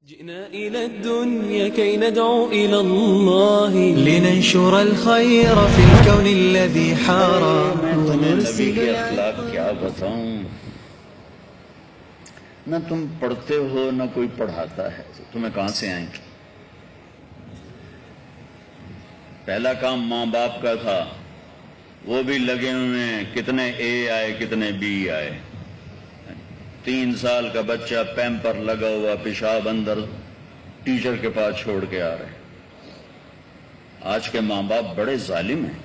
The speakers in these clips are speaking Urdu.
جئنا إلى الدنيا كي ندعو إلى الله لننشر الخير في الكون الذي حارى میں تمہیں نبی کے اخلاق کیا بتاؤں؟ نہ تم پڑھتے ہو نہ کوئی پڑھاتا ہے، تمہیں کہاں سے آئیں گے؟ پہلا کام ماں باپ کا تھا، وہ بھی لگے ہوئے ہیں، کتنے اے آئے کتنے بی آئے۔ 3 سال کا بچہ پیمپر لگا ہوا پیشاب اندر ٹیچر کے پاس چھوڑ کے آ رہے۔ آج کے ماں باپ بڑے ظالم ہیں،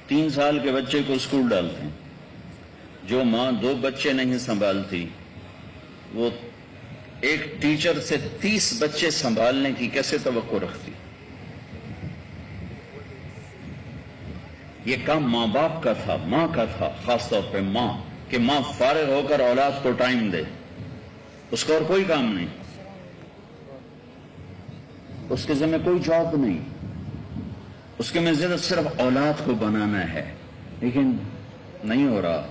3 سال کے بچے کو اسکول ڈالتے ہیں۔ جو ماں 2 بچے نہیں سنبھالتی، وہ ایک ٹیچر سے 30 بچے سنبھالنے کی کیسے توقع رکھتی؟ یہ کام ماں باپ کا تھا، ماں کا تھا، خاص طور پہ ماں، کہ ماں فارغ ہو کر اولاد کو ٹائم دے، اس کا اور کوئی کام نہیں، اس کے ذمہ کوئی جاب نہیں، اس کے میں صرف اولاد کو بنانا ہے، لیکن نہیں ہو رہا۔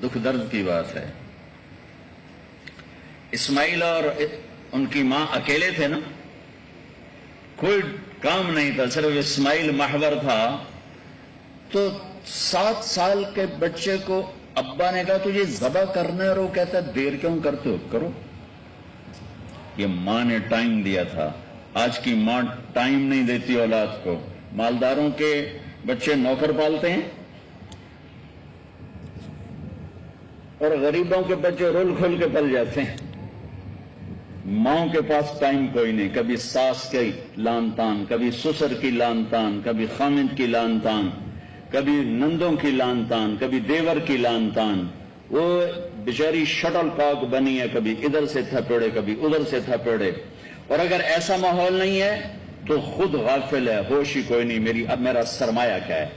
دکھ درد کی بات ہے۔ اسماعیل اور ان کی ماں اکیلے تھے نا، کوئی کام نہیں تھا، صرف اسماعیل محور تھا۔ تو 7 سال کے بچے کو ابا نے کہا تجھے ذبح کرنا ہے، اور وہ کہتا ہے دیر کیوں کرتے ہو، کرو۔ یہ ماں نے ٹائم دیا تھا۔ آج کی ماں ٹائم نہیں دیتی اولاد کو۔ مالداروں کے بچے نوکر پالتے ہیں اور غریبوں کے بچے رول کھول کے پل جاتے ہیں۔ ماں کے پاس ٹائم کوئی نہیں، کبھی ساس کی لان تان، کبھی سسر کی لان تان، کبھی خامد کی لان تان، کبھی نندوں کی لان تان، کبھی دیور کی لان تان۔ وہ بیچاری شٹل کاک بنی ہے، کبھی ادھر سے تھپڑے کبھی ادھر سے تھپڑے۔ اور اگر ایسا ماحول نہیں ہے تو خود غافل ہے، ہوش ہی کوئی نہیں، اب میرا سرمایہ کیا ہے۔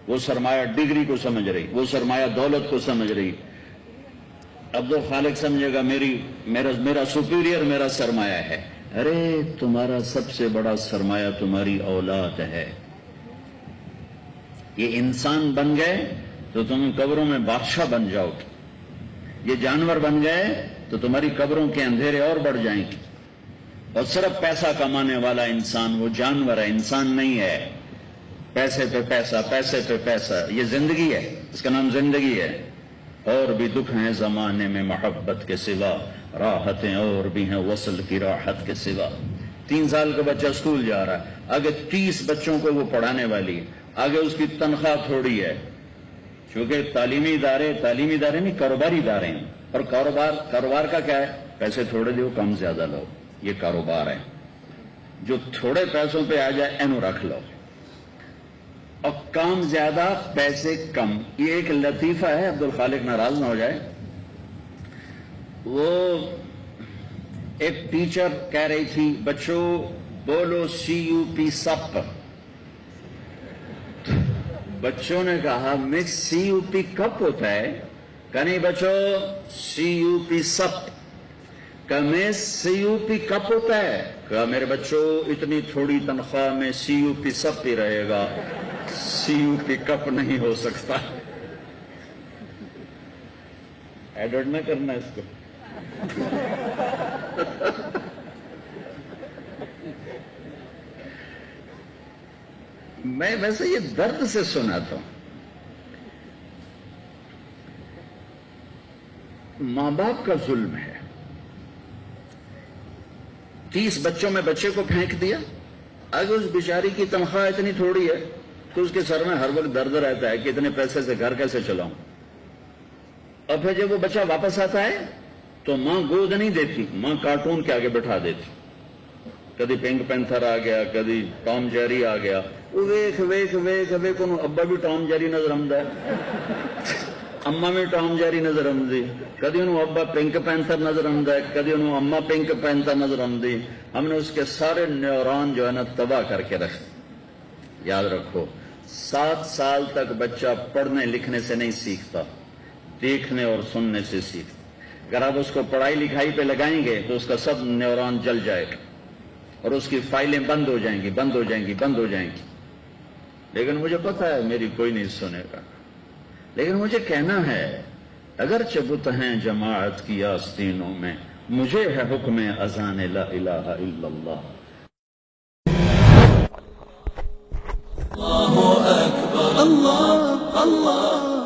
وہ سرمایہ ڈگری کو سمجھ رہی، وہ سرمایہ دولت کو سمجھ رہی۔ عبد الخالق سمجھے گا میرا سپیریئر میرا سرمایہ ہے۔ ارے تمہارا سب سے بڑا سرمایہ تمہاری اولاد ہے۔ یہ انسان بن گئے تو تم قبروں میں بادشاہ بن جاؤ گے، یہ جانور بن گئے تو تمہاری قبروں کے اندھیرے اور بڑھ جائیں گے۔ اور صرف پیسہ کمانے والا انسان وہ جانور ہے، انسان نہیں ہے۔ پیسے پہ پیسہ، پیسے پہ پیسہ، یہ زندگی ہے، اس کا نام زندگی ہے۔ اور بھی دکھ ہیں زمانے میں محبت کے سوا، راحتیں اور بھی ہیں وصل کی راحت کے سوا۔ 3 سال کا بچہ اسکول جا رہا ہے، آگے 30 بچوں کو وہ پڑھانے والی ہے، آگے اس کی تنخواہ تھوڑی ہے، چونکہ تعلیمی ادارے نہیں کاروباری ادارے ہیں، اور کاروبار کا کیا ہے؟ پیسے تھوڑے دو کم زیادہ لو، یہ کاروبار ہے۔ جو تھوڑے پیسوں پہ آ جائے اینو رکھ لو، اور کام زیادہ پیسے کم۔ یہ ایک لطیفہ ہے، عبد الخالق ناراض نہ ہو جائے۔ وہ ایک ٹیچر کہہ رہی تھی بچوں بولو CUP سپ۔ بچوں نے کہا میں CUP کپ ہوتا ہے؟ کہا نہیں بچوں CUP سپ۔ کہا میں CUP کپ ہوتا ہے؟ کہا میرے بچوں اتنی تھوڑی تنخواہ میں CUP سپ ہی رہے گا، CUP کپ نہیں ہو سکتا۔ ایڈورٹ نہ کرنا اس کو۔ میں ویسے یہ درد سے سناتا ہوں۔ ماں باپ کا ظلم ہے۔ 30 بچوں میں بچے کو پھینک دیا، آگے اس بیچاری کی تنخواہ اتنی تھوڑی ہے تو اس کے سر میں ہر وقت درد رہتا ہے کہ اتنے پیسے سے گھر کیسے چلاؤں۔ اور پھر جب وہ بچہ واپس آتا ہے تو ماں گود نہیں دیتی، ماں کارٹون کے آگے بٹھا دیتی۔ کدی پنک پینتھر آ گیا، کدی ٹام جیری آ گیا، وہ ویکھ انہوں ابا بھی ٹام جیری نظر آمدا ہے، اما بھی ٹام جیری نظر آمدی، کدی انہوں ابا پنک پینتھر نظر آمدا ہے، کدی انہوں اما پنک پینتھر نظر آمدی۔ ہم نے اس کے سارے نیورون جو ہے نا تباہ کر کے رکھے۔ یاد رکھو 7 سال تک بچہ پڑھنے لکھنے سے نہیں سیکھتا، دیکھنے اور سننے سے سیکھتا۔ اگر آپ اس کو پڑھائی لکھائی پہ لگائیں گے تو اس کا سب نیورون جل جائے گا اور اس کی فائلیں بند ہو جائیں گی۔ لیکن مجھے پتا ہے میری کوئی نہیں سنے گا، لیکن مجھے کہنا ہے اگرچہ بت ہیں جماعت کی آستینوں میں، مجھے ہے حکم اذان لا الہ الا اللہ. الله أكبر الله الله